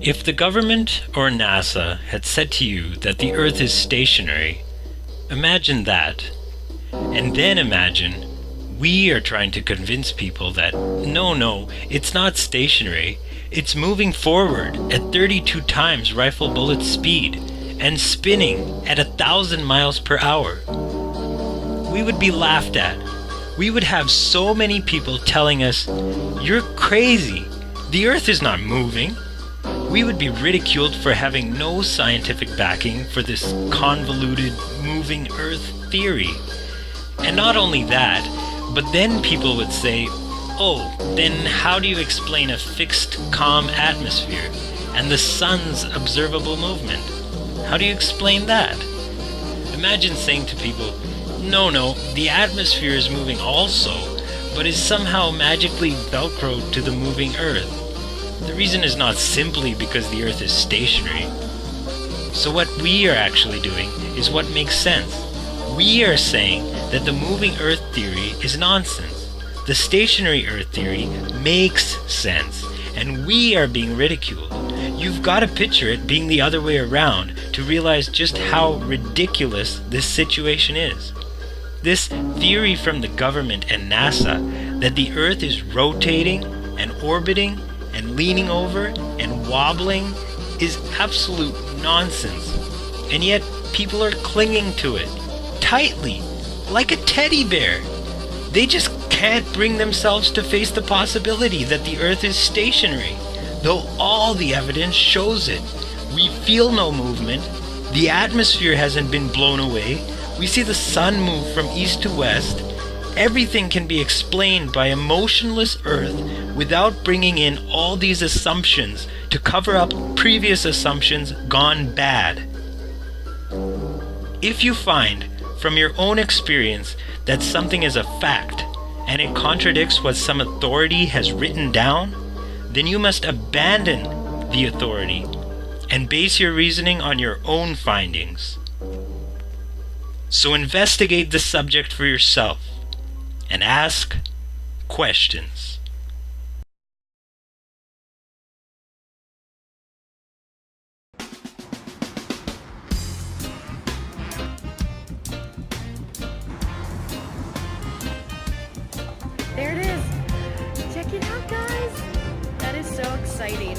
If the government or NASA had said to you that the Earth is stationary, imagine that. And then imagine we are trying to convince people that no, it's not stationary. It's moving forward at 32 times rifle bullet speed and spinning at 1,000 miles per hour. We would be laughed at. We would have so many people telling us, "You're crazy. The Earth is not moving." We would be ridiculed for having no scientific backing for this convoluted moving Earth theory. And not only that, but then people would say, "Oh, then how do you explain a fixed, calm atmosphere and the sun's observable movement? How do you explain that?" Imagine saying to people, no, the atmosphere is moving also, but is somehow magically velcroed to the moving Earth. The reason is not simply because the Earth is stationary. So what we are actually doing is what makes sense. We are saying that the moving Earth theory is nonsense. The stationary Earth theory makes sense, and we are being ridiculed. You've got to picture it being the other way around to realize just how ridiculous this situation is. This theory from the government and NASA that the Earth is rotating and orbiting and leaning over and wobbling is absolute nonsense. And yet people are clinging to it tightly, like a teddy bear. They just can't bring themselves to face the possibility that the Earth is stationary, though all the evidence shows it. We feel no movement. The atmosphere hasn't been blown away. We see the sun move from east to west. Everything can be explained by a motionless Earth without bringing in all these assumptions to cover up previous assumptions gone bad. If you find from your own experience that something is a fact and it contradicts what some authority has written down, then you must abandon the authority and base your reasoning on your own findings. So investigate the subject for yourself and ask questions. There it is. Check it out, guys. That is so exciting.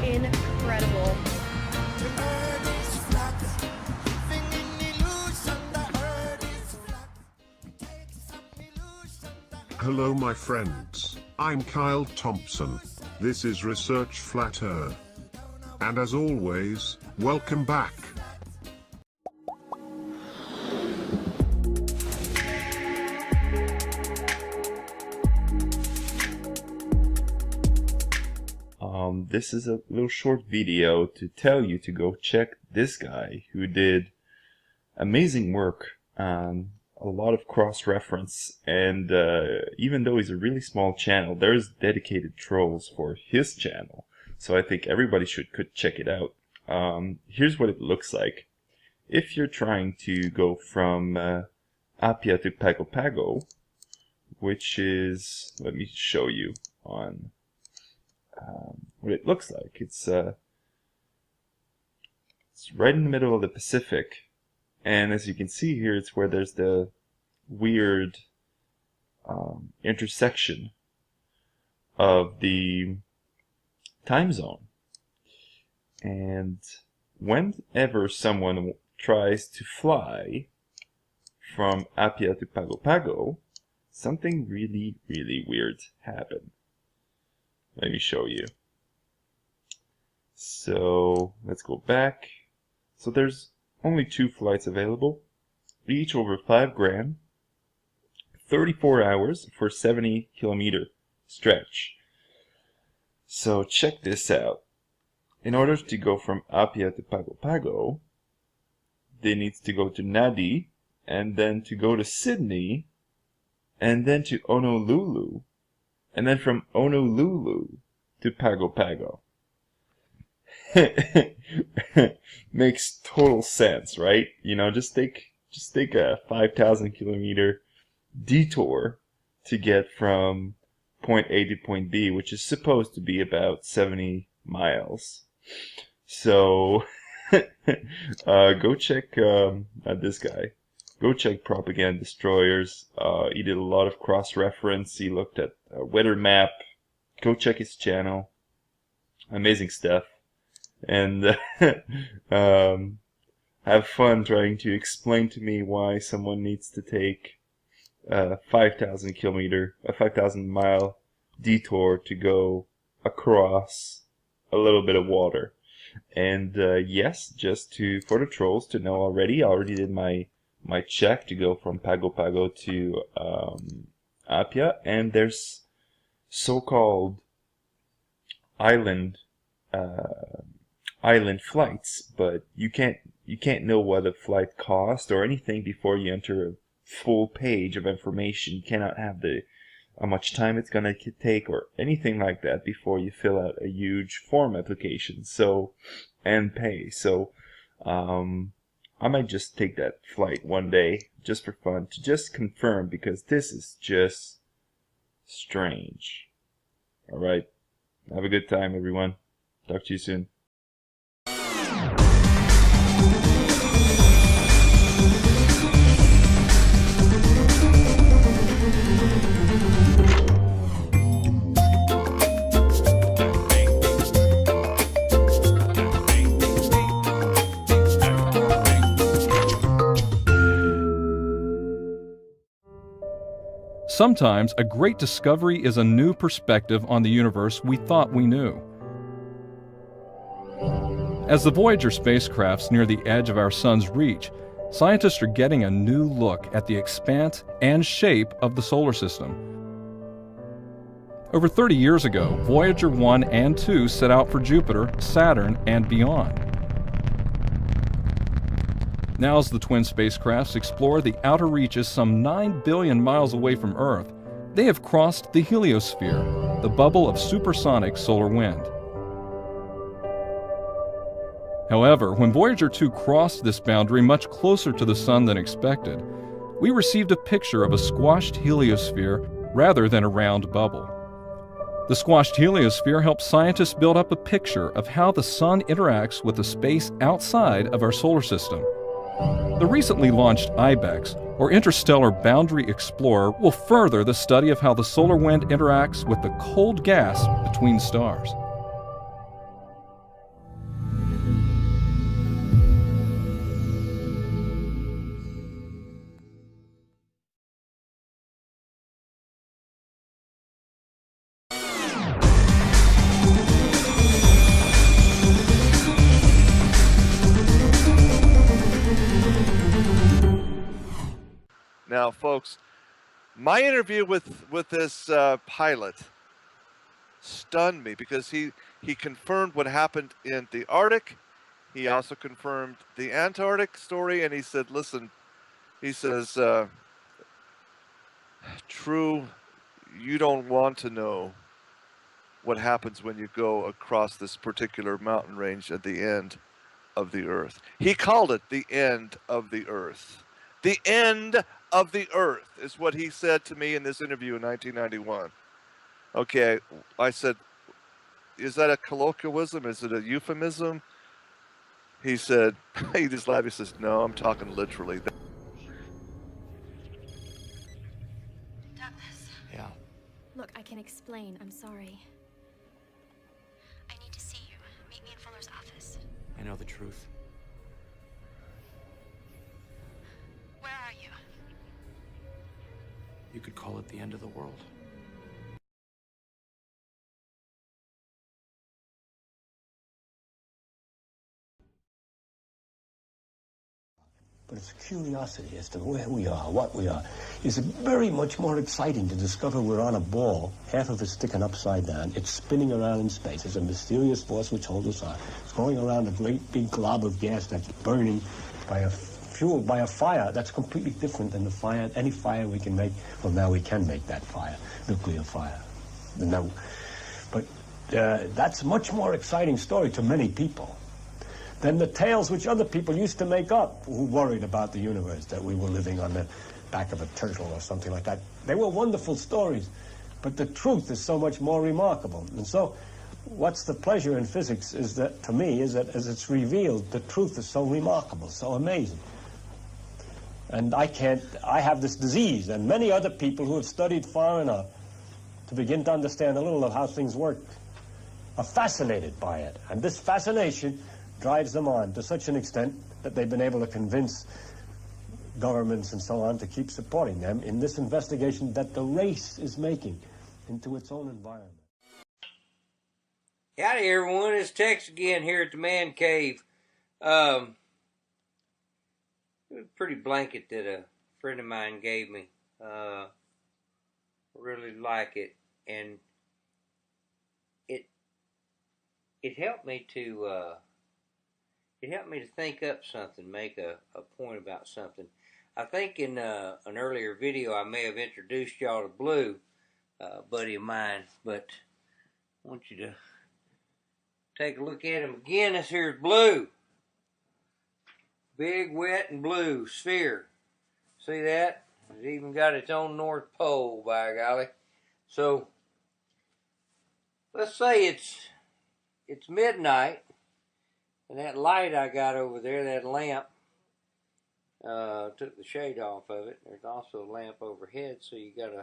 Incredible. Hello my friends, I'm Kyle Thompson. This is Research Flat Earth. And as always, welcome back. This is a little short video to tell you to go check this guy who did amazing work, a lot of cross-reference, and even though he's a really small channel, there's dedicated trolls for his channel, so I think everybody could check it out. Here's what it looks like. If you're trying to go from Apia to Pago Pago, which is, let me show you on what it looks like. It's right in the middle of the Pacific, and as you can see here, it's where there's the weird intersection of the time zone. And whenever someone tries to fly from Apia to Pago Pago, something really, really weird happened. Let me show you. So let's go back. So there's only 2 flights available, each over 5 grand, 34 hours for 70-kilometer stretch. So check this out. In order to go from Apia to Pago Pago, they need to go to Nadi, and then to go to Sydney, and then to Honolulu, and then from Honolulu to Pago Pago. Makes total sense, right? You know, just take a 5,000 kilometer detour to get from point A to point B, which is supposed to be about 70 miles. So go check this guy. Go check Propaganda Destroyers. He did a lot of cross-reference. He looked at a weather map. Go check his channel. Amazing stuff. And have fun trying to explain to me why someone needs to take a 5,000 mile detour to go across a little bit of water. And yes, just for the trolls to know already, I already did my check to go from Pago Pago to Apia, and there's so-called island flights, but you can't know what a flight cost or anything before you enter a full page of information. You cannot have how much time it's gonna take or anything like that before you fill out a huge form application. And pay. So I might just take that flight one day just for fun to just confirm, because this is just strange. All right, have a good time, everyone. Talk to you soon. Sometimes a great discovery is a new perspective on the universe we thought we knew. As the Voyager spacecrafts near the edge of our sun's reach, scientists are getting a new look at the expanse and shape of the solar system. Over 30 years ago, Voyager 1 and 2 set out for Jupiter, Saturn, and beyond. Now, as the twin spacecrafts explore the outer reaches some 9 billion miles away from Earth, they have crossed the heliosphere, the bubble of supersonic solar wind. However, when Voyager 2 crossed this boundary much closer to the Sun than expected, we received a picture of a squashed heliosphere rather than a round bubble. The squashed heliosphere helps scientists build up a picture of how the Sun interacts with the space outside of our solar system. The recently launched IBEX, or Interstellar Boundary Explorer, will further the study of how the solar wind interacts with the cold gas between stars. Now, folks, my interview with this pilot stunned me, because he confirmed what happened in the Arctic. He also confirmed the Antarctic story, and he said, listen, he says, True, you don't want to know what happens when you go across this particular mountain range at the end of the Earth. He called it the end of the Earth. The end of the Earth is what he said to me in this interview in 1991. Okay, I said, is that a colloquialism? Is it a euphemism? He said, he just laughed. He says, no, I'm talking literally. Douglas. Yeah. Look, I can explain. I'm sorry. I need to see you. Meet me in Fuller's office. I know the truth. Where are you? You could call it the end of the world. But it's a curiosity as to where we are, what we are. It's very much more exciting to discover we're on a ball, half of it sticking upside down. It's spinning around in space. There's a mysterious force which holds us on. It's going around a great big glob of gas that's burning fueled by a fire that's completely different than the fire, any fire we can make. Well, now we can make that fire, nuclear fire. No, but that's a much more exciting story to many people than the tales which other people used to make up who worried about the universe, that we were living on the back of a turtle or something like that. They were wonderful stories, but the truth is so much more remarkable. And so what's the pleasure in physics is that, to me, is that as it's revealed, the truth is so remarkable, so amazing. And I have this disease, and many other people who have studied far enough to begin to understand a little of how things work are fascinated by it. And this fascination drives them on to such an extent that they've been able to convince governments and so on to keep supporting them in this investigation that the race is making into its own environment. Howdy everyone, it's Tex again here at the Man Cave. It was a pretty blanket that a friend of mine gave me. Really like it, and it helped me to think up something, make a point about something. I think in an earlier video I may have introduced y'all to Blue, a buddy of mine, but I want you to take a look at him again. This here's Blue. Big, wet, and blue sphere. See that? It's even got its own North Pole, by golly. So, let's say it's midnight, and that light I got over there, that lamp, took the shade off of it. There's also a lamp overhead, so you got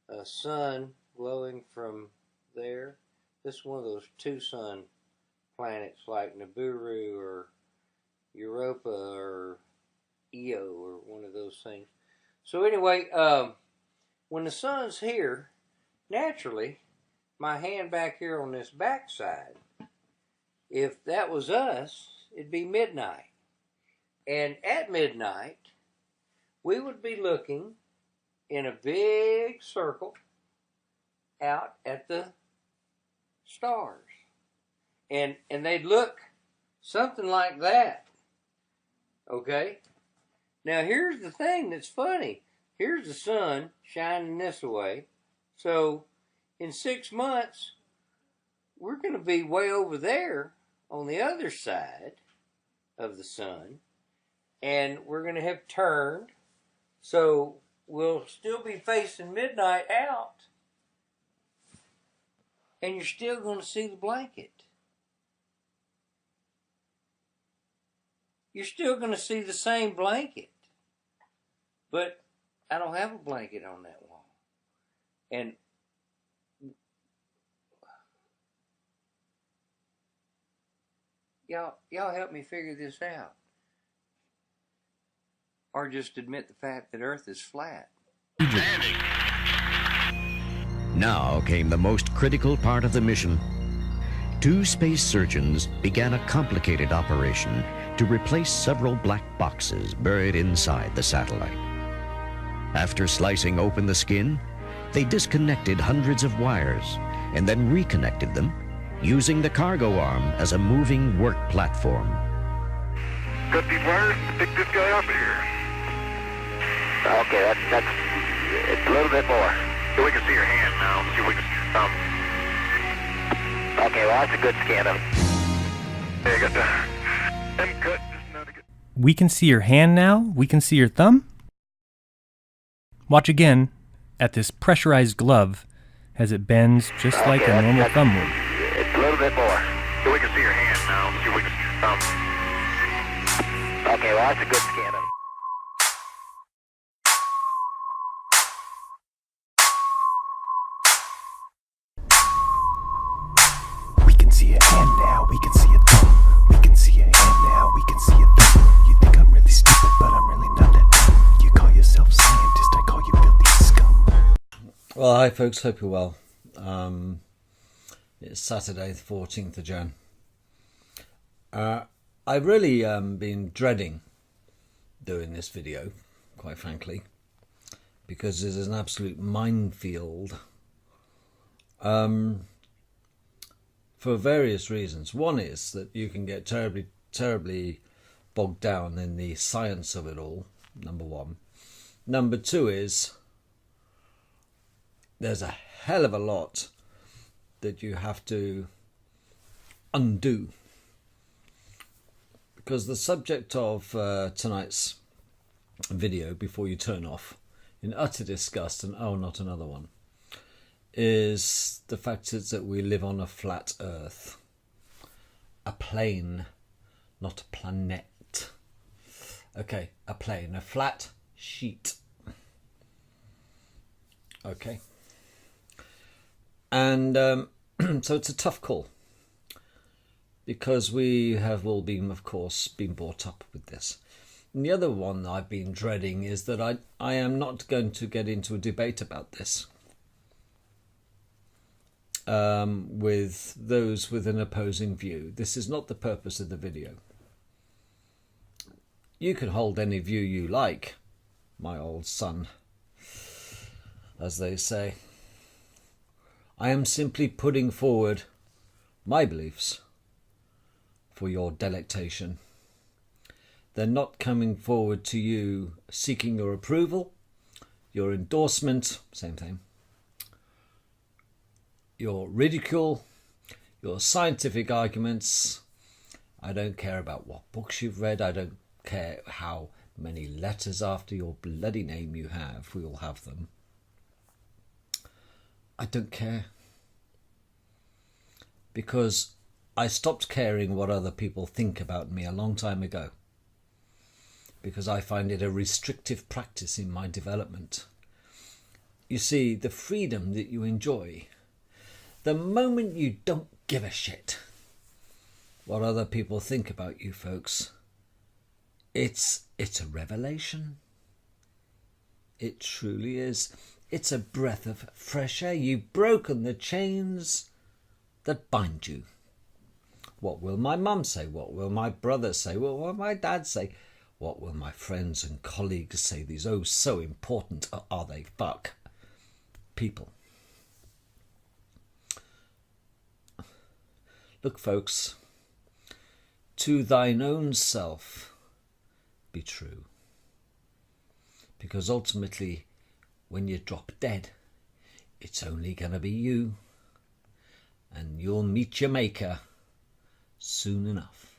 a sun glowing from there. This is one of those two sun planets like Nibiru or Europa or Io or one of those things. So anyway, when the sun's here, naturally, my hand back here on this back side, if that was us, it'd be midnight. And at midnight, we would be looking in a big circle out at the stars. And they'd look something like that. Okay? Now here's the thing that's funny. Here's the sun shining this way. So in 6 months, we're going to be way over there on the other side of the sun. And we're going to have turned. So we'll still be facing midnight out. And you're still going to see the blanket. You're still going to see the same blanket. But I don't have a blanket on that wall. And y'all help me figure this out. Or just admit the fact that Earth is flat. Now came the most critical part of the mission. Two space surgeons began a complicated operation to replace several black boxes buried inside the satellite. After slicing open the skin, they disconnected hundreds of wires and then reconnected them, using the cargo arm as a moving work platform. Got these wires to pick this guy up here. Okay, that's it's a little bit more. So we can see your hand now. See if we can see your thumb. Okay, well that's a good scan of it. Yeah, I got the M cut just now to get. We can see your hand now? We can see your thumb? Watch again at this pressurized glove as it bends just like a normal thumb would. It's a little bit more. So we can see your hand now. See if we can see your thumb. Okay, well that's a good scan of it. We can see your hand now, we can see your thumb. We can see your hand now, we can see your thumb. You think I'm really stupid, but I'm really not that dumb. You call yourself scientist, I call you filthy scum. Well, hi folks, hope you're well. It's Saturday the 14th of Jan. I've really been dreading doing this video, quite frankly, because it is an absolute minefield. For various reasons. One is that you can get terribly bogged down in the science of it all, number one. Number two is there's a hell of a lot that you have to undo. Because the subject of tonight's video, before you turn off, in utter disgust and oh, not another one, is the fact is that we live on a flat Earth. A plane, not a planet. Okay, a plane, a flat sheet. Okay. And so it's a tough call, because we have all been, of course, been brought up with this. And the other one I've been dreading is that I am not going to get into a debate about this with those with an opposing view. This is not the purpose of the video. You can hold any view you like, my old son, as they say. I am simply putting forward my beliefs for your delectation. They're not coming forward to you seeking your approval, your endorsement, same thing, your ridicule, your scientific arguments. I don't care about what books you've read. I don't care how many letters after your bloody name you have. We all have them. I don't care. Because I stopped caring what other people think about me a long time ago. Because I find it a restrictive practice in my development. You see, the freedom that you enjoy, the moment you don't give a shit what other people think about you folks, it's a revelation. It truly is. It's a breath of fresh air. You've broken the chains that bind you. What will my mum say? What will my brother say? What will my dad say? What will my friends and colleagues say? These oh so important are they? Fuck. People. Look, folks, to thine own self be true. Because ultimately, when you drop dead, it's only going to be you. And you'll meet your maker soon enough.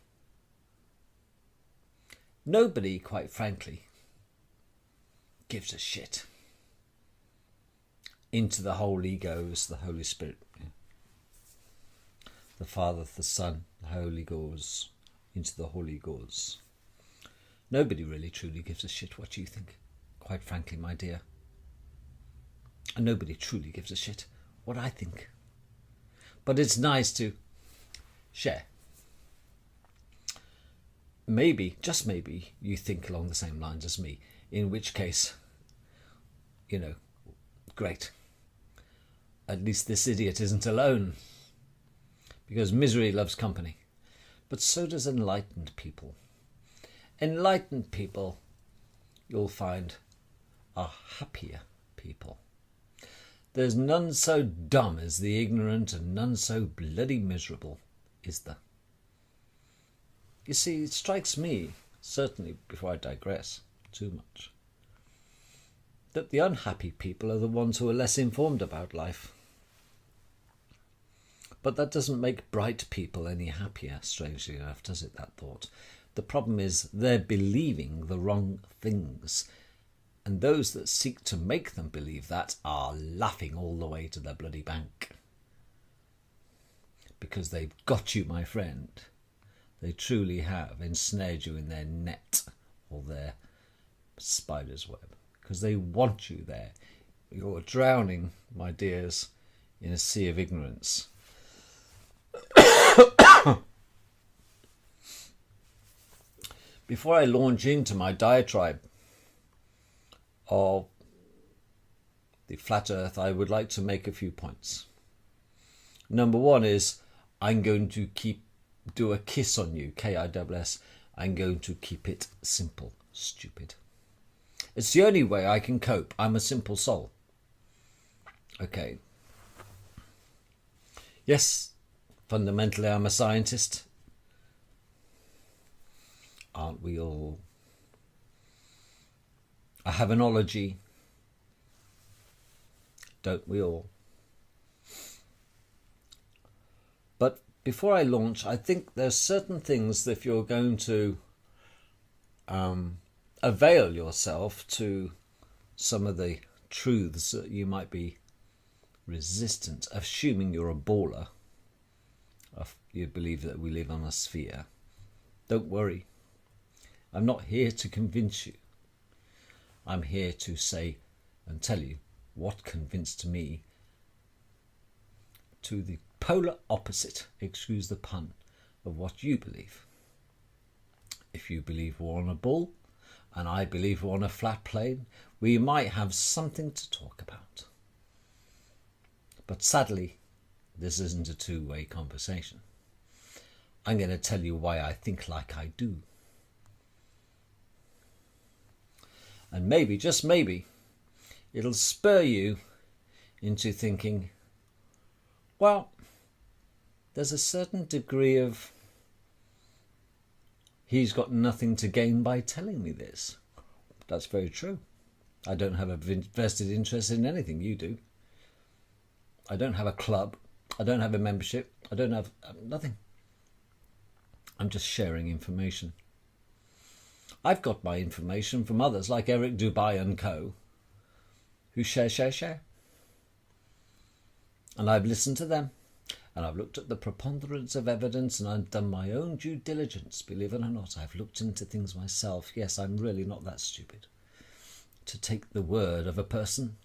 Nobody, quite frankly, gives a shit. Into the Holy goes the Holy Spirit. The Father, the Son, the Holy goes. Into the Holy goes. Nobody really truly gives a shit what you think, quite frankly, my dear. And nobody truly gives a shit what I think. But it's nice to share. Maybe, just maybe, you think along the same lines as me, in which case, you know, great. At least this idiot isn't alone. Because misery loves company. But so does enlightened people. Enlightened people, you'll find, are happier people. There's none so dumb as the ignorant, and none so bloody miserable, is there? You see, it strikes me, certainly before I digress too much, that the unhappy people are the ones who are less informed about life. But that doesn't make bright people any happier, strangely enough, does it, that thought? The problem is they're believing the wrong things. And those that seek to make them believe that are laughing all the way to the bloody bank. Because they've got you, my friend. They truly have ensnared you in their net or their spider's web. Because they want you there. You're drowning, my dears, in a sea of ignorance. Before I launch into my diatribe of the flat earth, I would like to make a few points. Number one is, I'm going to do a kiss on you, Kiss. I'm going to keep it simple, stupid. It's the only way I can cope. I'm a simple soul. Okay. Yes, fundamentally I'm a scientist. Aren't we all? I have an ology. Don't we all? But before I launch, I think there's certain things that if you're going to avail yourself to some of the truths that you might be resistant, assuming you're a baller, if you believe that we live on a sphere. Don't worry. I'm not here to convince you. I'm here to say and tell you what convinced me to the polar opposite, excuse the pun, of what you believe. If you believe we're on a ball and I believe we're on a flat plane, we might have something to talk about. But sadly, this isn't a two-way conversation. I'm going to tell you why I think like I do. And maybe, just maybe, it'll spur you into thinking, well, there's a certain degree of he's got nothing to gain by telling me this. That's very true. I don't have a vested interest in anything you do. I don't have a club. I don't have a membership. I don't have nothing. I'm just sharing information. I've got my information from others like Eric Dubai and co. who share. And I've listened to them. And I've looked at the preponderance of evidence and I've done my own due diligence. Believe it or not, I've looked into things myself. Yes, I'm really not that stupid to take the word of a person.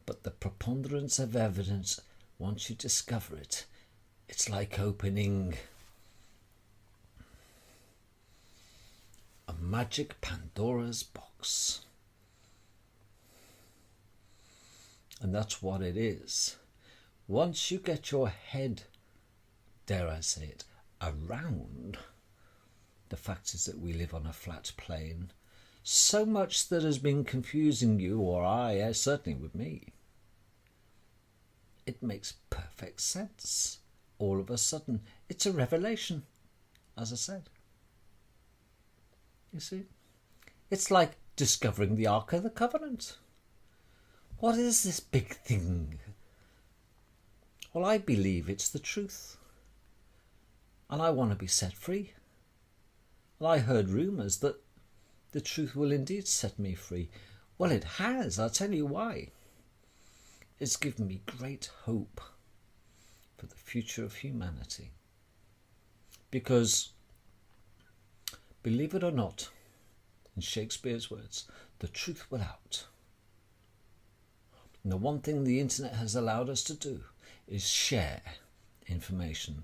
But the preponderance of evidence, once you discover it, it's like opening a magic Pandora's box. And that's what it is. Once you get your head, dare I say it, around the fact is that we live on a flat plane, so much that has been confusing you, or certainly with me, it makes perfect sense. All of a sudden, it's a revelation, as I said. You see, it's like discovering the Ark of the Covenant. What is this big thing? Well, I believe it's the truth. And I want to be set free. And I heard rumours that the truth will indeed set me free. Well, it has. I'll tell you why. It's given me great hope for the future of humanity. Because, believe it or not, in Shakespeare's words, the truth will out. And the one thing the internet has allowed us to do is share information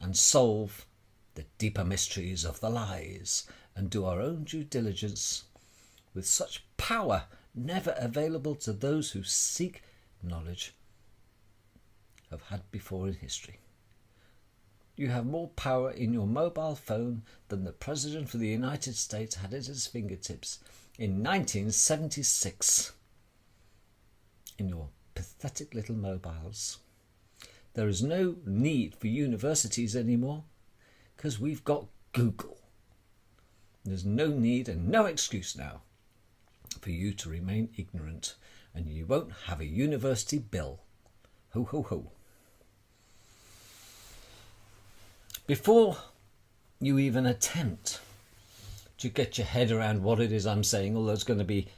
and solve the deeper mysteries of the lies and do our own due diligence with such power never available to those who seek knowledge have had before in history. You have more power in your mobile phone than the President of the United States had at his fingertips in 1976 in your pathetic little mobiles. There is no need for universities anymore because we've got Google. There's no need and no excuse now for you to remain ignorant, and you won't have a university bill. Ho, ho, ho. Before you even attempt to get your head around what it is I'm saying, although it's going to be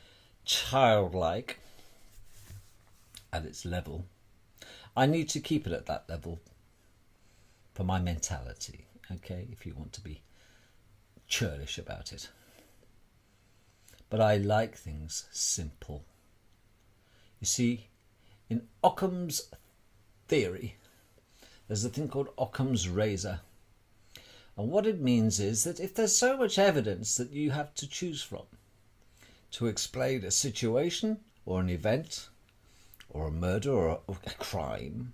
childlike at its level, I need to keep it at that level for my mentality, okay, if you want to be churlish about it. But I like things simple. You see, in Occam's theory, there's a thing called Occam's razor. And what it means is that if there's so much evidence that you have to choose from to explain a situation or an event or a murder or a crime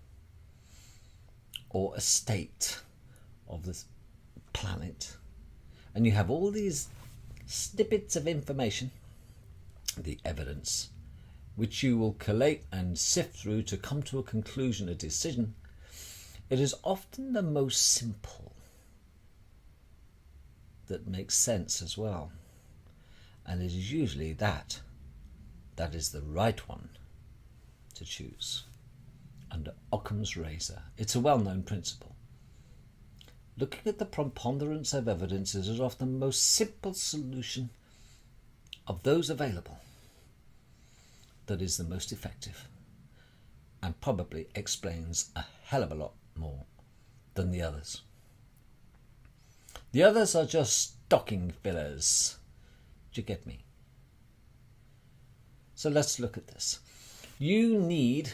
or a state of the planet, and you have all these snippets of information, the evidence, which you will collate and sift through to come to a conclusion, a decision, it is often the most simple that makes sense as well. And it is usually that is the right one to choose under Occam's razor. It's a well-known principle. Looking at the preponderance of evidence is often the most simple solution of those available that is the most effective. and probably explains a hell of a lot more than the others. The others are just stocking fillers. Do you get me? So let's look at this. You need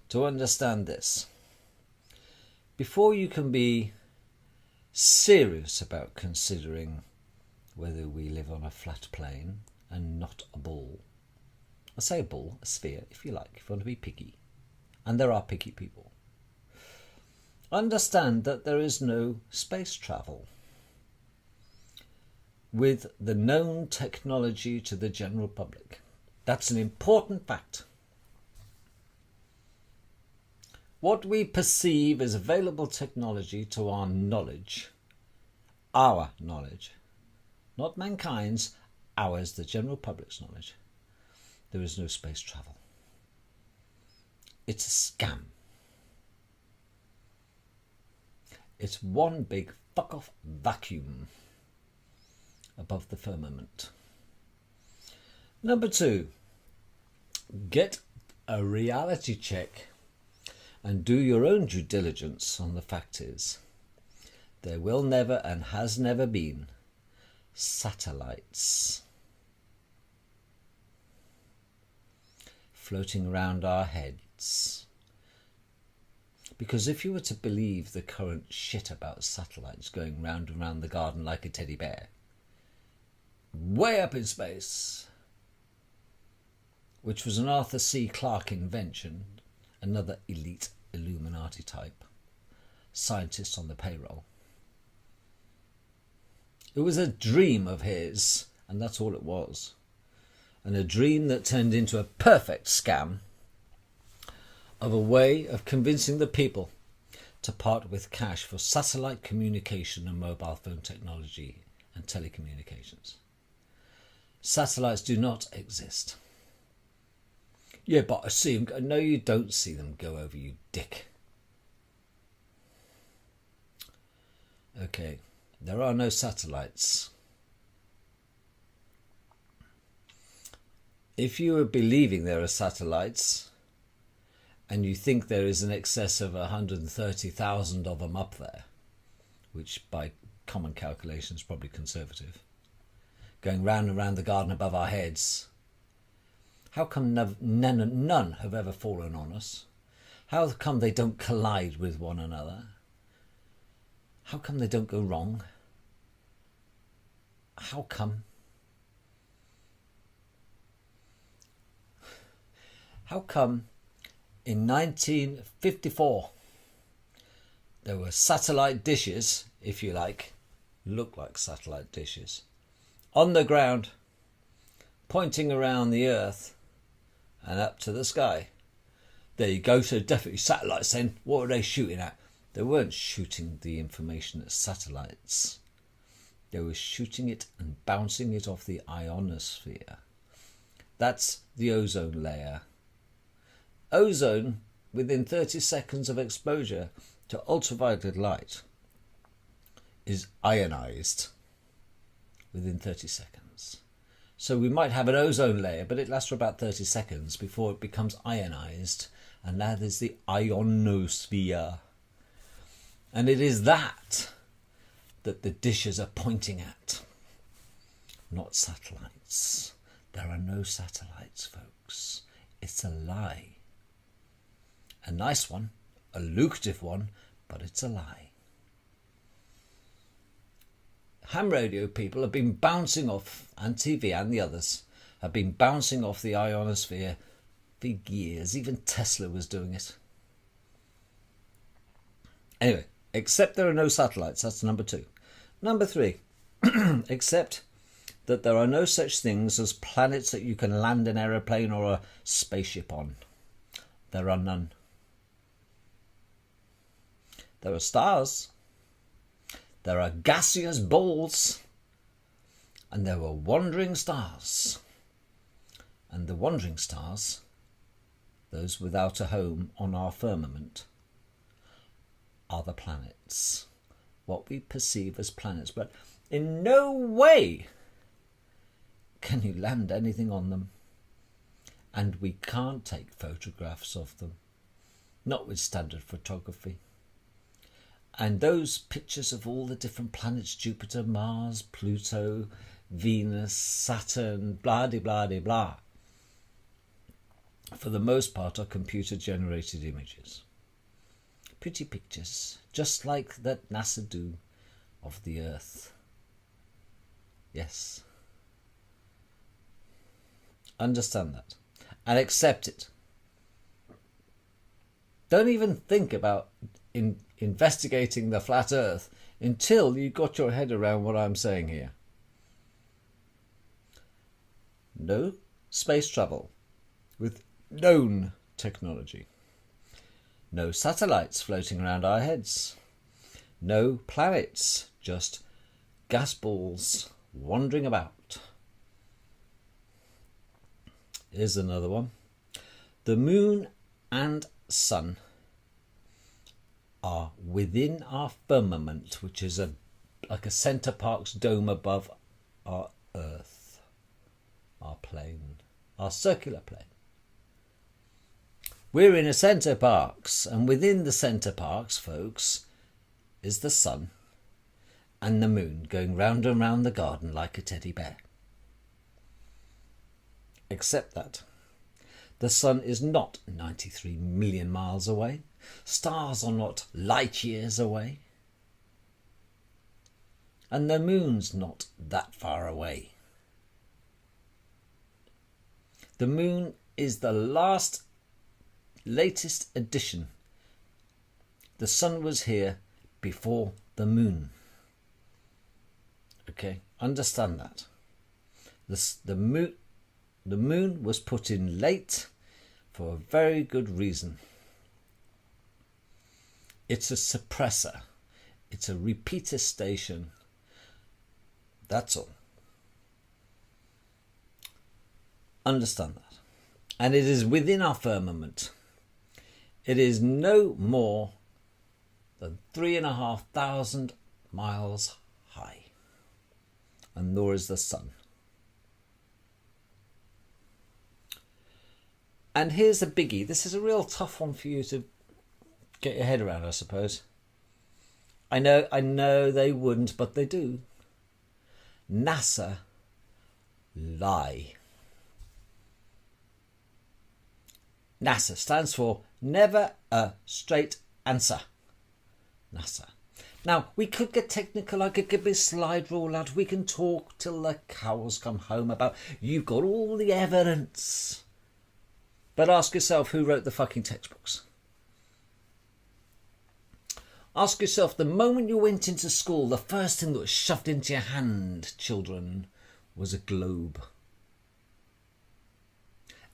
to understand this. Before you can be serious about considering whether we live on a flat plane and not a ball. I say a ball, a sphere, if you like, if you want to be picky. And there are picky people. Understand that there is no space travel. With the known technology to the general public. That's an important fact. What we perceive as available technology to our knowledge, not mankind's, ours, the general public's knowledge, there is no space travel. It's a scam. It's one big fuck-off vacuum above the firmament. Number 2, get a reality check and do your own due diligence on the fact is there will never and has never been satellites floating around our heads. Because if you were to believe the current shit about satellites going round and round the garden like a teddy bear, way up in space, which was an Arthur C. Clarke invention, another elite Illuminati type, scientist on the payroll. It was a dream of his, and that's all it was. And a dream that turned into a perfect scam of a way of convincing the people to part with cash for satellite communication and mobile phone technology and telecommunications. Satellites do not exist. Yeah, but I see them go. No, you don't see them go over, you dick. Okay, there are no satellites. If you are believing there are satellites and you think there is an excess of 130,000 of them up there, which by common calculation is probably conservative, going round and round the garden above our heads, how come none have ever fallen on us? How come they don't collide with one another? How come they don't go wrong? How come? How come in 1954 there were satellite dishes, if you like, look like satellite dishes, on the ground, pointing around the Earth and up to the sky? There you go, so definitely satellites then. What were they shooting at? They weren't shooting the information at satellites. They were shooting it and bouncing it off the ionosphere. That's the ozone layer. Ozone, within 30 seconds of exposure to ultraviolet light, is ionized within 30 seconds. So we might have an ozone layer, but it lasts for about 30 seconds before it becomes ionized, and that is the ionosphere. And it is that the dishes are pointing at, not satellites. There are no satellites, folks. It's a lie. A nice one, a lucrative one, but it's a lie. Ham radio people have been bouncing off, and TV and the others, have been bouncing off the ionosphere for years. Even Tesla was doing it. Anyway, except there are no satellites, that's number 2. Number 3, except that there are no such things as planets that you can land an aeroplane or a spaceship on. There are none. There are stars. There are gaseous balls. And there were wandering stars. And the wandering stars, those without a home on our firmament, are the planets. What we perceive as planets. But in no way can you land anything on them. and we can't take photographs of them, not with standard photography. And those pictures of all the different planets, Jupiter, Mars, Pluto, Venus, Saturn, blah de blah de blah, for the most part are computer generated images. Pretty pictures, just like that NASA do of the Earth. Yes. Understand that and accept it. Don't even think about investigating the flat Earth until you got your head around what I'm saying here. No space travel with known technology. No satellites floating around our heads. No planets, just gas balls wandering about. Here's another one. The moon and sun are within our firmament, which is like a Centre Parks dome above our Earth, our plane, our circular plane. We're in a Centre Parks, and within the Centre Parks, folks, is the sun and the moon going round and round the garden like a teddy bear. Except that the sun is not 93 million miles away. Stars are not light years away. And the moon's not that far away. The moon is the latest addition. The sun was here before the moon. Okay, understand that. The moon was put in late for a very good reason. It's a suppressor. It's a repeater station. That's all. Understand that. And it is within our firmament. It is no more than 3,500 miles high. And nor is the sun. And here's a biggie. This is a real tough one for you to get your head around, I suppose. I know they wouldn't, but they do. NASA lie. NASA stands for Never a Straight Answer. NASA. Now, we could get technical. I could give a slide rule out. We can talk till the cows come home about you've got all the evidence. But ask yourself who wrote the fucking textbooks. Ask yourself, the moment you went into school, the first thing that was shoved into your hand, children, was a globe.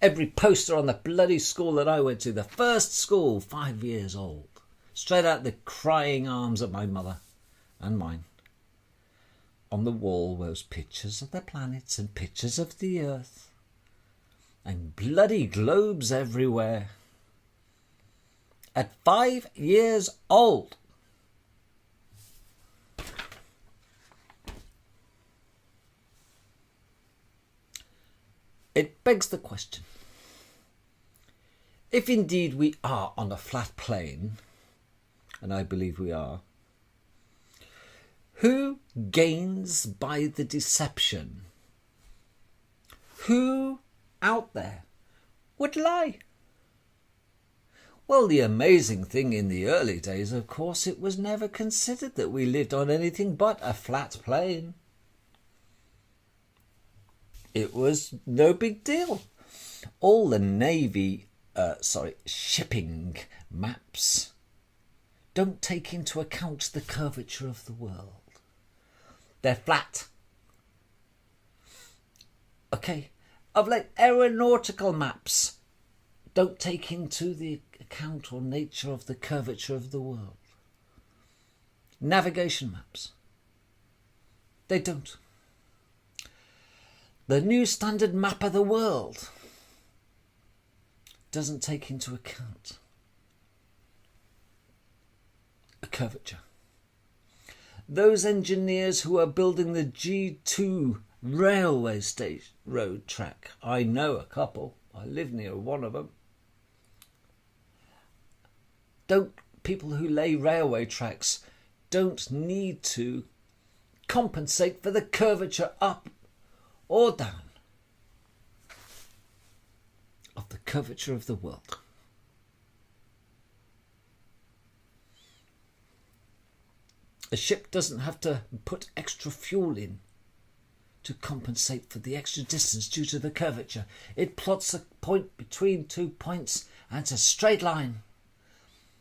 Every poster on the bloody school that I went to, the first school, 5 years old, straight out the crying arms of my mother and mine. On the wall was pictures of the planets and pictures of the Earth. And bloody globes everywhere. At 5 years old. It begs the question. If indeed we are on a flat plane, and I believe we are, who gains by the deception? Who out there would lie? Well, the amazing thing in the early days, of course, it was never considered that we lived on anything but a flat plane. It was no big deal. All the shipping maps don't take into account the curvature of the world. They're flat. Okay. Of like aeronautical maps don't take into the account or nature of the curvature of the world. Navigation maps, they don't. The new standard map of the world doesn't take into account a curvature. Those engineers who are building the G2 railway station road track, I know a couple. I live near one of them. People who lay railway tracks don't need to compensate for the curvature up or down of the curvature of the world. A ship doesn't have to put extra fuel in to compensate for the extra distance due to the curvature. It plots a point between 2 points and it's a straight line.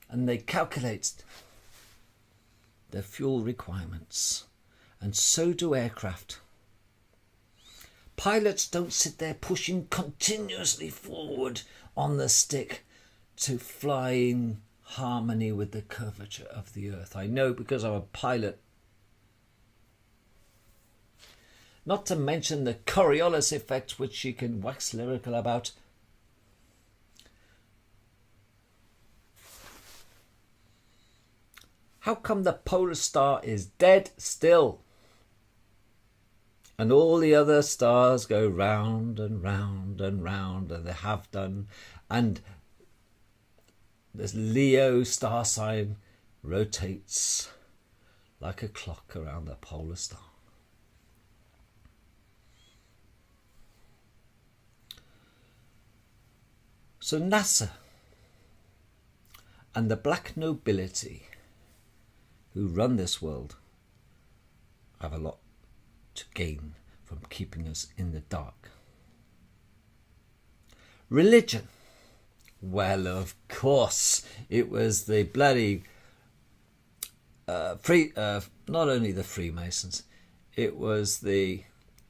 And they calculate their fuel requirements. And so do aircraft. Pilots don't sit there pushing continuously forward on the stick to fly in harmony with the curvature of the earth. I know because I'm a pilot. Not to mention the Coriolis effect, which you can wax lyrical about. How come the polar star is dead still? And all the other stars go round and round and round, and they have done. And this Leo star sign rotates like a clock around the polar star. So NASA and the black nobility who run this world have a lot to gain from keeping us in the dark. Religion. Well, of course, it was the bloody not only the Freemasons, it was the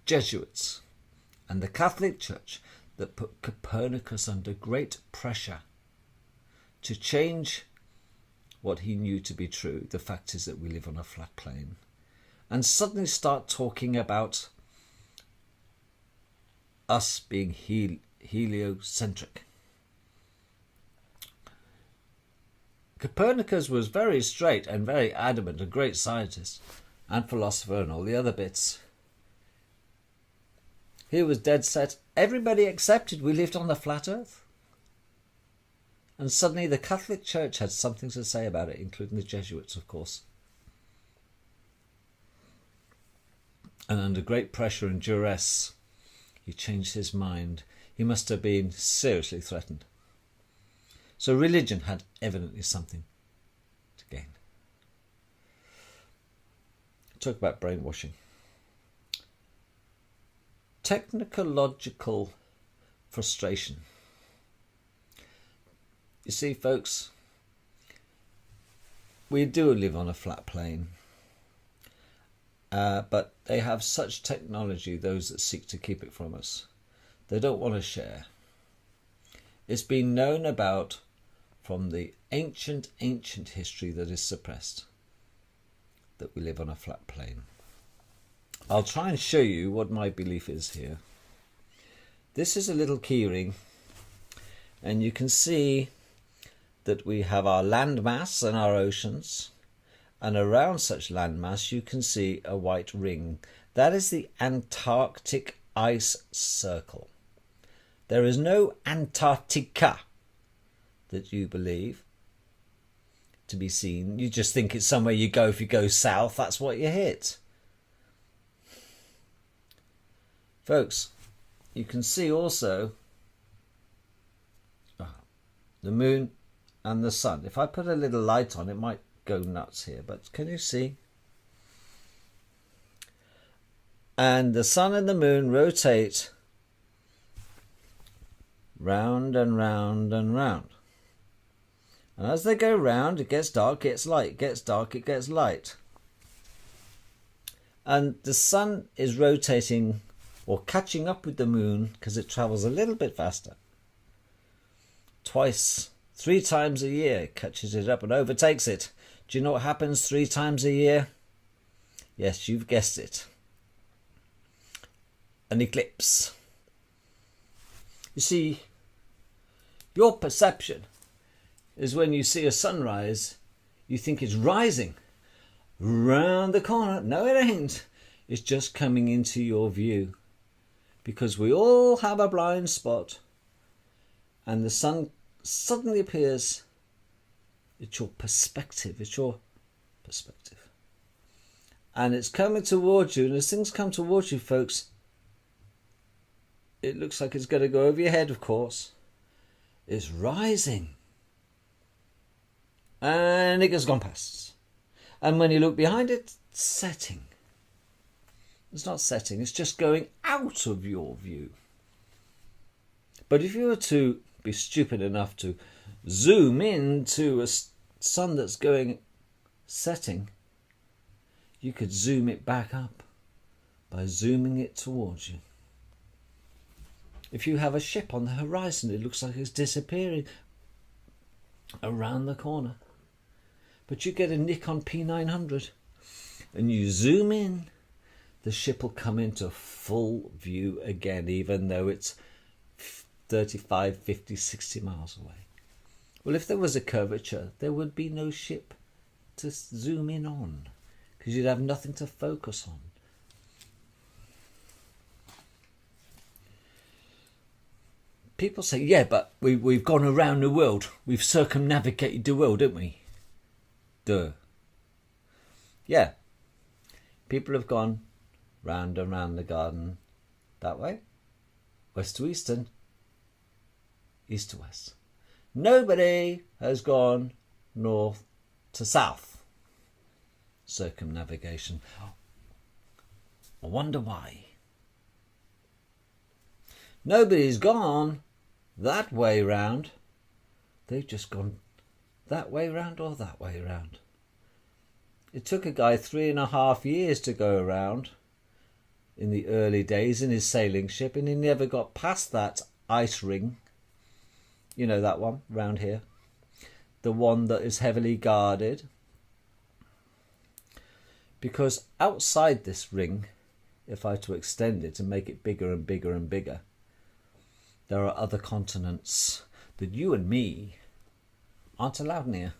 Jesuits and the Catholic Church that put Copernicus under great pressure to change what he knew to be true. The fact is that we live on a flat plane, and suddenly start talking about us being heliocentric. Copernicus was very straight and very adamant, a great scientist and philosopher and all the other bits. He was dead set. Everybody accepted we lived on the flat earth. And suddenly the Catholic Church had something to say about it, including the Jesuits, of course. And under great pressure and duress, he changed his mind. He must have been seriously threatened. So religion had evidently something to gain. Talk about brainwashing. Technological frustration. You see, folks, we do live on a flat plane, but they have such technology, those that seek to keep it from us. They don't want to share. It's been known about from the ancient history that is suppressed, that we live on a flat plane. I'll try and show you what my belief is here. This is a little keyring, and you can see that we have our landmass and our oceans, and around such landmass you can see a white ring. That is the Antarctic ice circle. There is no Antarctica that you believe to be seen. You just think it's somewhere you go. If you go south, that's what you hit. Folks, you can see also the moon and the sun. If I put a little light on, it might go nuts here, but can you see? And the sun and the moon rotate round and round and round. And as they go round, it gets dark, it gets light, it gets dark, it gets light. And the sun is rotating or catching up with the moon because it travels a little bit faster. Twice, 3 times a year, it catches it up and overtakes it. Do you know what happens 3 times a year? Yes, you've guessed it. An eclipse. You see, your perception is when you see a sunrise, you think it's rising round the corner. No, it ain't. It's just coming into your view. Because we all have a blind spot and the sun suddenly appears. It's your perspective. It's your perspective. And it's coming towards you, and as things come towards you, folks, it looks like it's going to go over your head, of course. It's rising. And it has gone past. And when you look behind it, it's setting. It's not setting, it's just going out of your view. But if you were to be stupid enough to zoom into a sun that's going setting, you could zoom it back up by zooming it towards you. If you have a ship on the horizon, it looks like it's disappearing around the corner. But you get a Nikon P900 and you zoom in, the ship will come into full view again, even though it's 35, 50, 60 miles away. Well, if there was a curvature, there would be no ship to zoom in on, because you'd have nothing to focus on. People say, yeah, but we've gone around the world. We've circumnavigated the world, haven't we? Duh. Yeah. People have gone round and round the garden that way. West to eastern. East to west. Nobody has gone north to south. Circumnavigation. I wonder why. Nobody's gone that way round. They've just gone that way round or that way round. It took a guy 3.5 years to go around in the early days in his sailing ship, and he never got past that ice ring. You know that one round here, the one that is heavily guarded, because outside this ring, if I were to extend it and make it bigger and bigger and bigger, there are other continents that you and me aren't allowed near.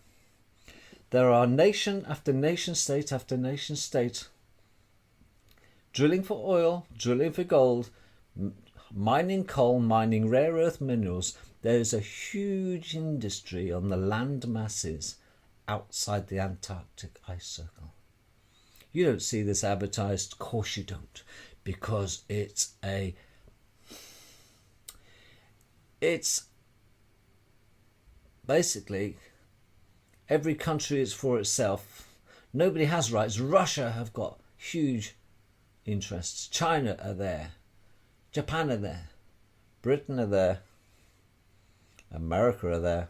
There are nation after nation state after nation state drilling for oil, drilling for gold, mining coal, mining rare earth minerals. There's a huge industry on the land masses outside the Antarctic ice circle. You don't see this advertised. Of course you don't, because it's basically every country is for itself. Nobody has rights. Russia have got huge interests. China are there. Japan are there. Britain are there. America are there.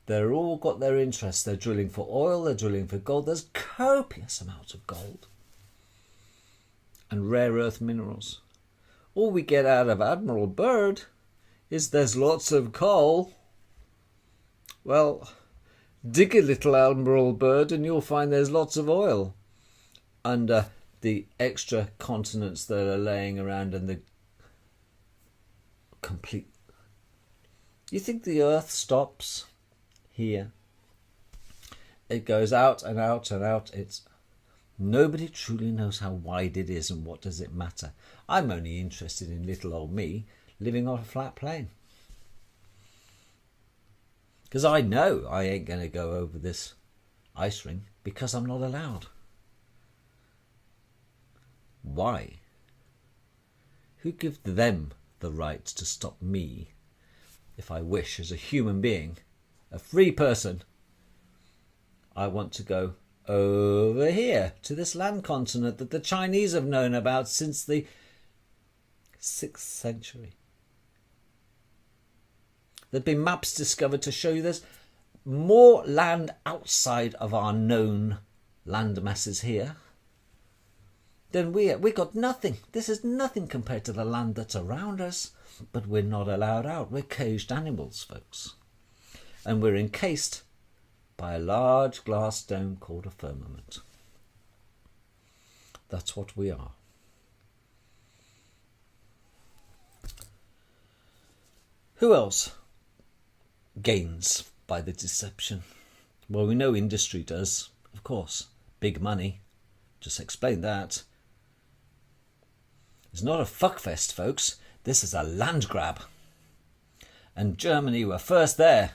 They're all got their interests. They're drilling for oil. They're drilling for gold. There's copious amounts of gold and rare earth minerals. All we get out of Admiral Byrd is there's lots of coal. Well, dig a little, Admiral Byrd, and you'll find there's lots of oil under the extra continents that are laying around and the complete. You think the Earth stops here? It goes out and out and out. Nobody truly knows how wide it is, and what does it matter? I'm only interested in little old me living on a flat plane. Because I know I ain't going to go over this ice ring, because I'm not allowed. Why? Who gives them the right to stop me if I wish, as a human being, a free person? I want to go over here to this land continent that the Chinese have known about since the 6th century. There have been maps discovered to show you there's more land outside of our known land masses here than we got nothing. This is nothing compared to the land that's around us, but we're not allowed out. We're caged animals, folks. And we're encased by a large glass dome called a firmament. That's what we are. Who else gains by the deception? Well, we know industry does, of course. Big money. Just explain that. It's not a fuckfest, folks. This is a land grab. And Germany were first there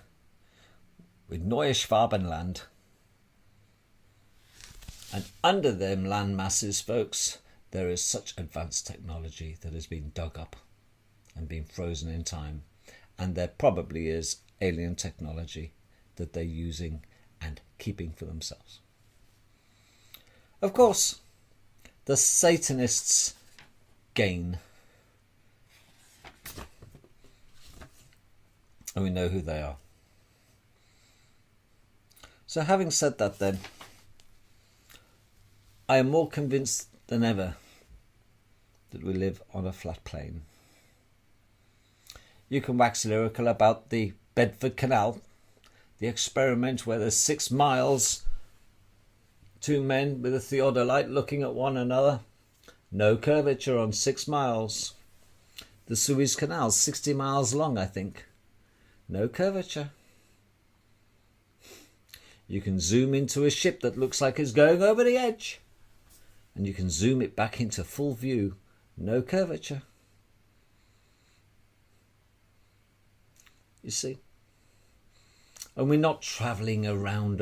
with Neue Schwabenland. And under them land masses, folks, there is such advanced technology that has been dug up and been frozen in time. And there probably is alien technology that they're using and keeping for themselves. Of course, the Satanists gain. And we know who they are. So having said that then, I am more convinced than ever that we live on a flat plane. You can wax lyrical about the Bedford Canal, the experiment where there's 6 miles, 2 men with a theodolite looking at one another. No curvature on 6 miles. The Suez Canal, 60 miles long, I think. No curvature. You can zoom into a ship that looks like it's going over the edge. And you can zoom it back into full view. No curvature. You see? And we're not travelling around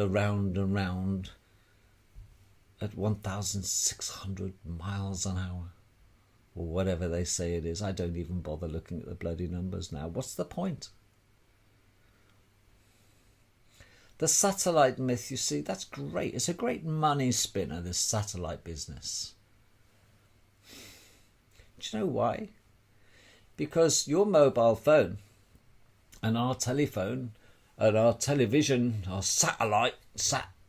at 1,600 miles an hour. Or whatever they say it is. I don't even bother looking at the bloody numbers now. What's the point? The satellite myth, you see, that's great. It's a great money spinner, this satellite business. Do you know why? Because your mobile phone and our telephone and our television, our satellite,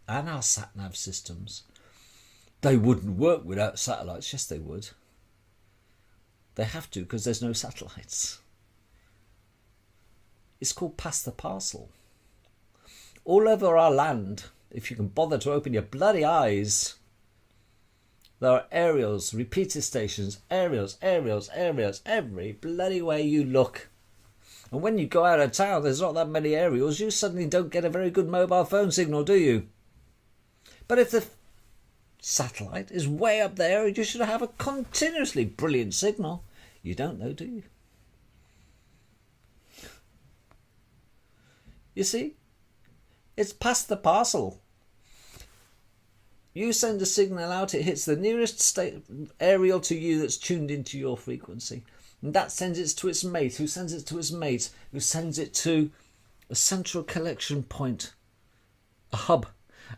and our sat-nav systems, they wouldn't work without satellites. Yes, they would. They have to because there's no satellites. It's called pass the parcel. All over our land, if you can bother to open your bloody eyes, there are aerials, repeater stations, aerials, every bloody way you look. And when you go out of town, there's not that many aerials, you suddenly don't get a very good mobile phone signal, do you? But if the satellite is way up there, you should have a continuously brilliant signal. You don't know, do you? You see? It's past the parcel. You send a signal out, it hits the nearest aerial to you that's tuned into your frequency. And that sends it to its mate, who sends it to its mate, who sends it to a central collection point, a hub.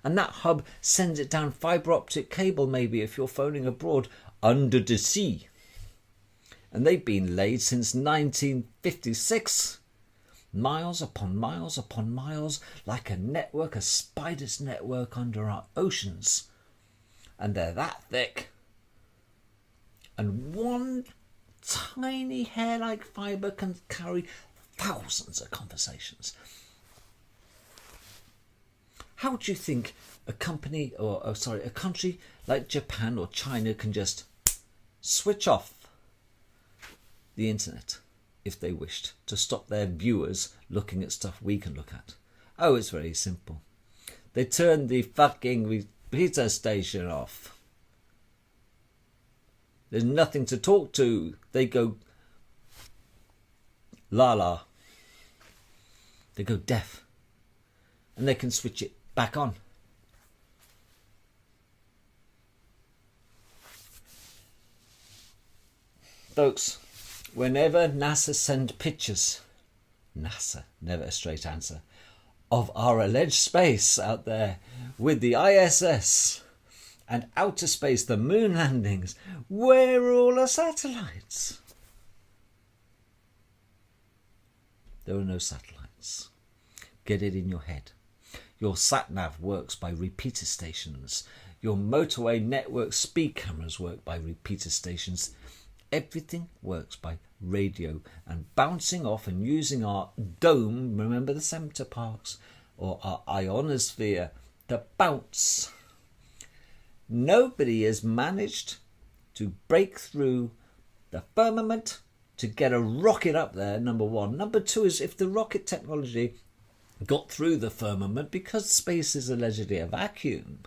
And that hub sends it down fibre optic cable, maybe, if you're phoning abroad, under the sea. And they've been laid since 1956. Miles upon miles upon miles, like a network, a spider's network under our oceans. And they're that thick. And one tiny hair-like fibre can carry thousands of conversations. How do you think a country like Japan or China can just switch off the internet if they wished to stop their viewers looking at stuff we can look at? Oh, it's very simple. They turn the fucking repeater station off. There's nothing to talk to. They go la. They go deaf. And they can switch it back on. Folks, whenever NASA send pictures, NASA, never a straight answer, of our alleged space out there with the ISS and outer space, the moon landings, where are all the satellites? There are no satellites. Get it in your head. Your sat-nav works by repeater stations. Your motorway network speed cameras work by repeater stations. Everything works by radio and bouncing off and using our dome, remember the center parks, or our ionosphere, to bounce. Nobody has managed to break through the firmament to get a rocket up there, number one. Number two is if the rocket technology got through the firmament, because space is allegedly a vacuum,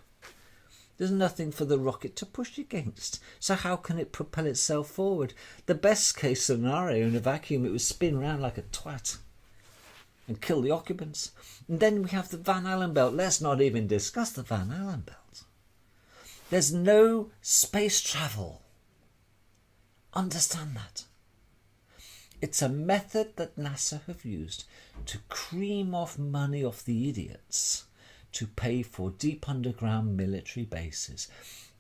there's nothing for the rocket to push against. So how can it propel itself forward? The best case scenario in a vacuum, it would spin around like a twat. and kill the occupants. And then we have the Van Allen belt. Let's not even discuss the Van Allen belt. There's no space travel. Understand that. It's a method that NASA have used to cream off money off the idiots to pay for deep underground military bases.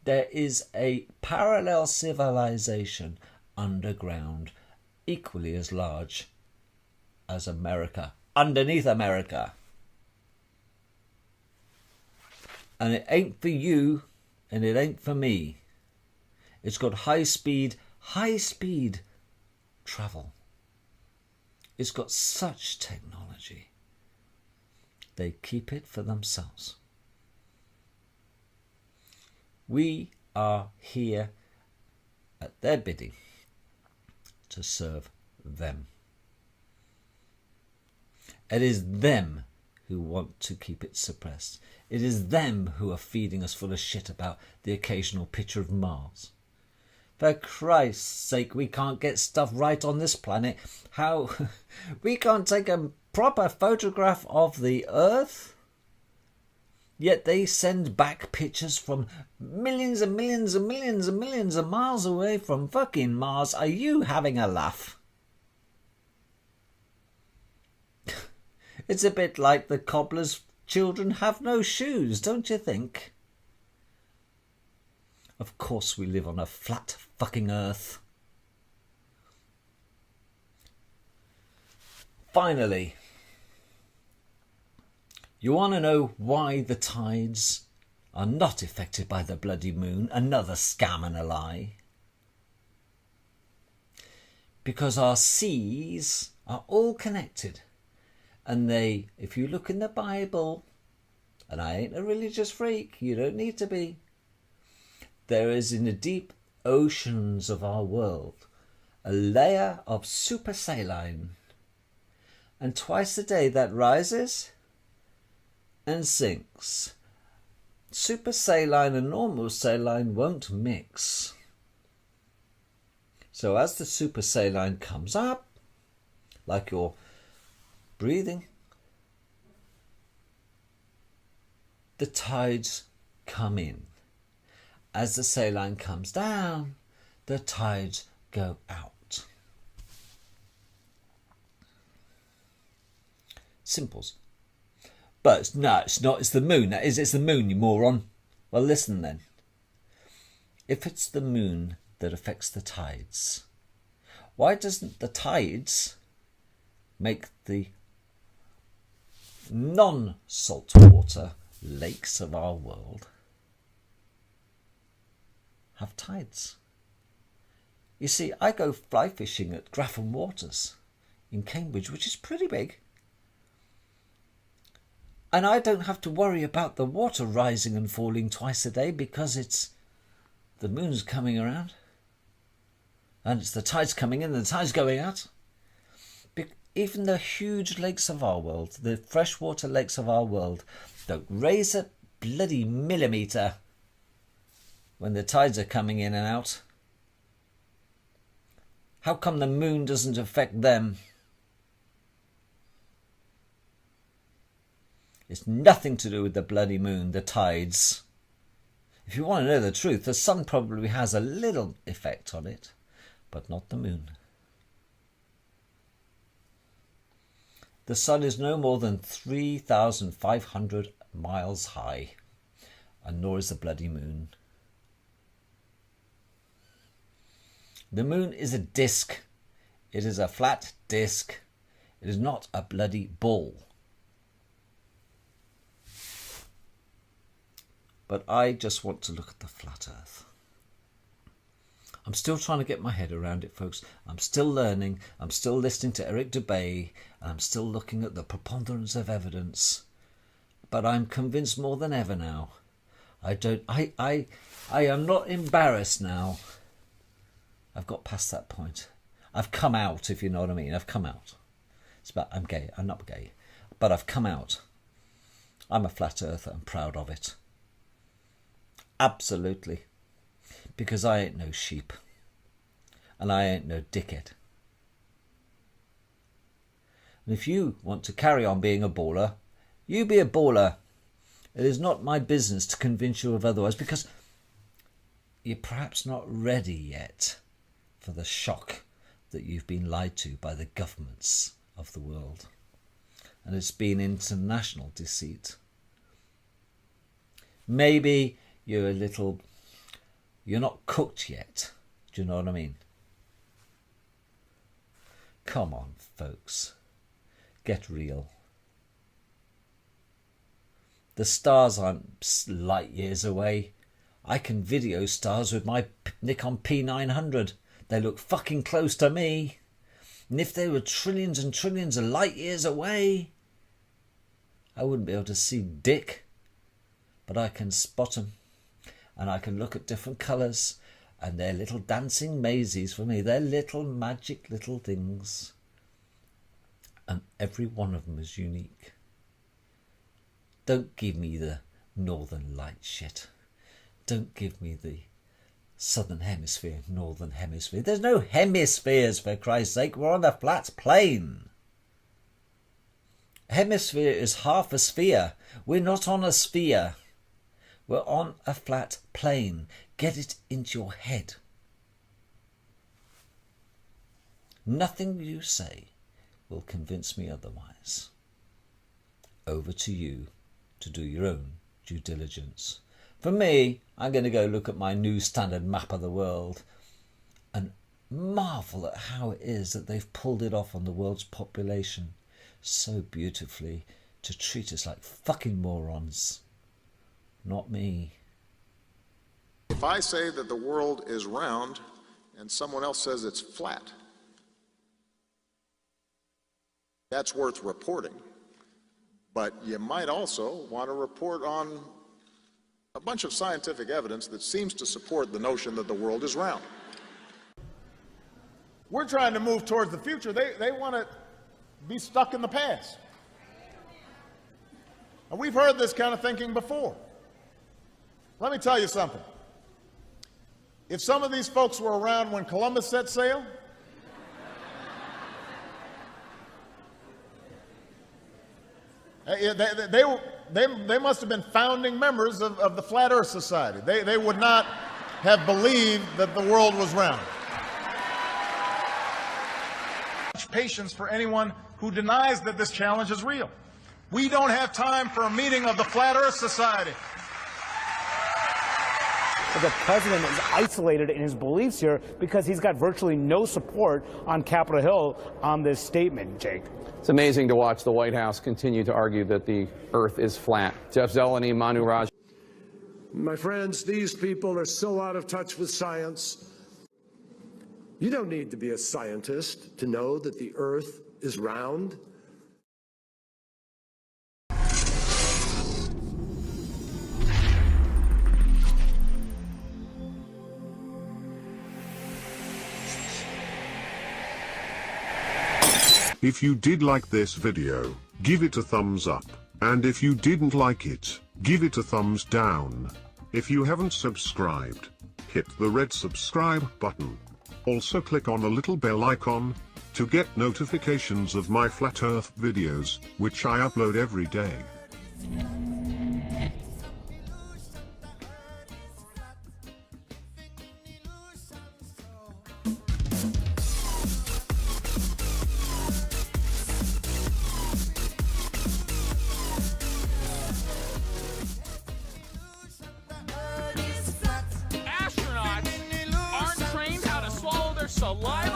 There is a parallel civilization underground equally as large as America, underneath America. And it ain't for you and it ain't for me. It's got high speed travel. It's got such technology. They keep it for themselves. We are here at their bidding to serve them. It is them who want to keep it suppressed. It is them who are feeding us full of shit about the occasional picture of Mars. For Christ's sake, we can't get stuff right on this planet. How? We can't take a proper photograph of the Earth? Yet they send back pictures from millions and millions and millions and millions of miles away from fucking Mars. Are you having a laugh? It's a bit like the cobbler's children have no shoes, don't you think? Of course we live on a flat fucking Earth. Finally, you want to know why the tides are not affected by the bloody moon? Another scam and a lie. Because our seas are all connected. And they, if you look in the Bible, and I ain't a religious freak, you don't need to be, there is in the deep oceans of our world a layer of supersaline. And twice a day that rises and sinks. Supersaline and normal saline won't mix. So as the supersaline comes up, like you're breathing, the tides come in. As the saline comes down, the tides go out. Simples. But it's not. It's the moon. That is, it's the moon, you moron. Well, listen then. If it's the moon that affects the tides, why doesn't the tides make the non-saltwater lakes of our world have tides? You see, I go fly fishing at Grafham Waters in Cambridge, which is pretty big. And I don't have to worry about the water rising and falling twice a day because it's the moon's coming around. And it's the tides coming in and the tides going out. Even the huge lakes of our world, the freshwater lakes of our world, don't raise a bloody millimetre when the tides are coming in and out. How come the moon doesn't affect them? It's nothing to do with the bloody moon, the tides. If you want to know the truth, the sun probably has a little effect on it, but not the moon. The sun is no more than 3,500 miles high, and nor is the bloody moon. The moon is a disc. It is a flat disc. It is not a bloody ball. But I just want to look at the flat earth. I'm still trying to get my head around it, folks. I'm still learning. I'm still listening to Eric Dubay. And I'm still looking at the preponderance of evidence. But I'm convinced more than ever now. I am not embarrassed now. I've got past that point. I've come out, if you know what I mean. I've come out. It's about, I'm gay. I'm not gay. But I've come out. I'm a flat earther. I'm proud of it. Absolutely. Because I ain't no sheep. And I ain't no dickhead. And if you want to carry on being a baller, you be a baller. It is not my business to convince you of otherwise, because you're perhaps not ready yet for the shock that you've been lied to by the governments of the world. And it's been international deceit. Maybe you're not cooked yet. Do you know what I mean? Come on, folks. Get real. The stars aren't light years away. I can video stars with my Nikon P900. They look fucking close to me. And if they were trillions and trillions of light years away, I wouldn't be able to see dick. But I can spot them. And I can look at different colours. And they're little dancing mazes for me. They're little magic little things. And every one of them is unique. Don't give me the northern light shit. Don't give me the southern hemisphere, northern hemisphere. There's no hemispheres, for Christ's sake. We're on a flat plane. Hemisphere is half a sphere. We're not on a sphere. We're on a flat plane. Get it into your head. Nothing you say will convince me otherwise. Over to you to do your own due diligence. For me, I'm going to go look at my new standard map of the world and marvel at how it is that they've pulled it off on the world's population so beautifully to treat us like fucking morons. Not me. If I say that the world is round and someone else says it's flat, that's worth reporting. But you might also want to report on a bunch of scientific evidence that seems to support the notion that the world is round. We're trying to move towards the future. They want to be stuck in the past. And we've heard this kind of thinking before. Let me tell you something. If some of these folks were around when Columbus set sail, they must have been founding members of the Flat Earth Society. They would not have believed that the world was round. Much patience for anyone who denies that this challenge is real. We don't have time for a meeting of the Flat Earth Society. The president is isolated in his beliefs here because he's got virtually no support on Capitol Hill on this statement, Jake. It's amazing to watch the White House continue to argue that the earth is flat. Jeff Zeleny, Manu Raj. My friends, these people are so out of touch with science. You don't need to be a scientist to know that the earth is round. If you did like this video, give it a thumbs up, and if you didn't like it, give it a thumbs down. If you haven't subscribed, hit the red subscribe button. Also click on the little bell icon to get notifications of my Flat Earth videos, which I upload every day. Saliva